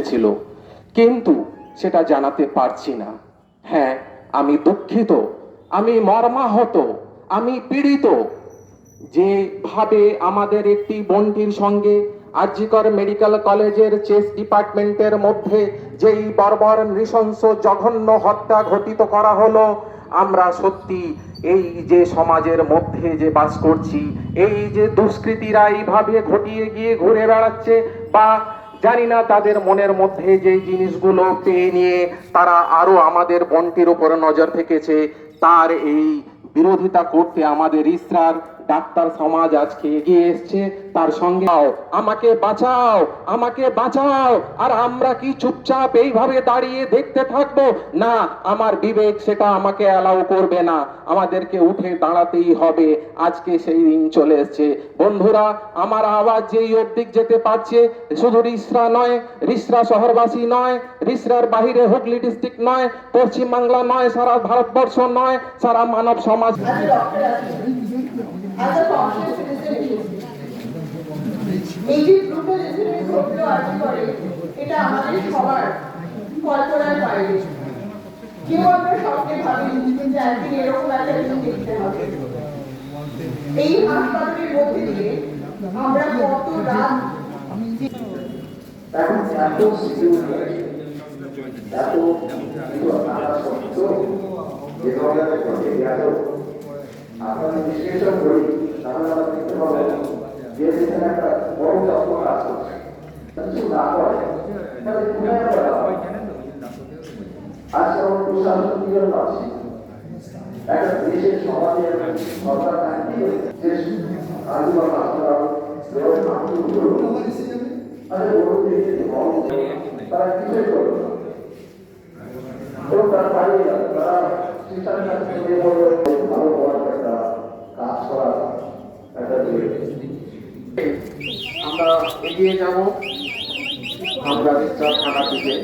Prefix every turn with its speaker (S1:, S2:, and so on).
S1: ছিল, কিন্তু সেটা জানাতে পারছি না। হ্যাঁ, আমি দুঃখিত, আমি মর্মাহত, আমি পীড়িত। যেভাবে আমাদের একটি বোনটির সঙ্গে আরজিকর মেডিকেল কলেজের চেস ডিপার্টমেন্টের মধ্যে যেই বর্বর নৃশংস জঘন্য হত্যা ঘটিত করা হলো, আমরা সত্যি এই যে সমাজের মধ্যে যে বাস করছি, এই যে দুষ্কৃতীরা এইভাবে ঘটিয়ে গিয়ে ঘুরে বেড়াচ্ছে, বা জানি না তাদের মনের মধ্যে যে জিনিসগুলো পেয়ে নিয়ে তারা আরো আমাদের বোনটির উপর নজর থেকেছে, তার এই বিরোধিতা করতে আমাদের ইসরার ডাক্তার সমাজ আজকে এগিয়ে এসছে। তার সঙ্গে আমাকে বাঁচাও, আমাকে বাঁচাও। আর আমরা কি চুপচাপ এইভাবে দাঁড়িয়ে দেখতে থাকবো? না, আমার বিবেক সেটা আমাকে অ্যালাউ করবে না, আমাদেরকে উঠে দাঁড়াতেই হবে। আজকে সেই দিন চলে এসছে। বন্ধুরা, আমার আওয়াজ যেই অবধি যেতে পারছে, শুধু রিসরা নয়, রিসরা শহরবাসী নয়, রিসরার বাহিরে হুগলি ডিস্ট্রিক্ট নয়, পশ্চিম বাংলা নয়, সারা ভারতবর্ষ নয়, সারা মানব সমাজ।
S2: এই যে গ্রুপের ঘটলো আরকি করে, এটা আমাদের সবার কল্পনার বাইরে। কেউ আমরা স্বপ্নে ভাবিনি যে একদিন এরকম একটা দিন দেখতে হবে। এই হাসপাতালের মধ্যে দিয়ে আমরা কত রাত
S3: এখন এত সিকিউরিটি এত যে ধরনের ঘটে গেল, আপনাদের বিশ্লেষণ করি তাহলে আমরা দেখতে পাবো যে সেখানে একটা বড় যত্ন কাজ করছে, কিছু না করে আজকে আমরা প্রশাসন কি জন্য আছি? একটা দেশের সমাজের সরকার যে আদিবাসী হাসপাতাল তারা কিছুই করবে না, এবং তারা পালিয়ে যাবে, তারা শিক্ষার কাছে ভালো হওয়ার একটা কাজ করার একটা
S1: আমরা এগিয়ে যাব আমরা থানার দিকে।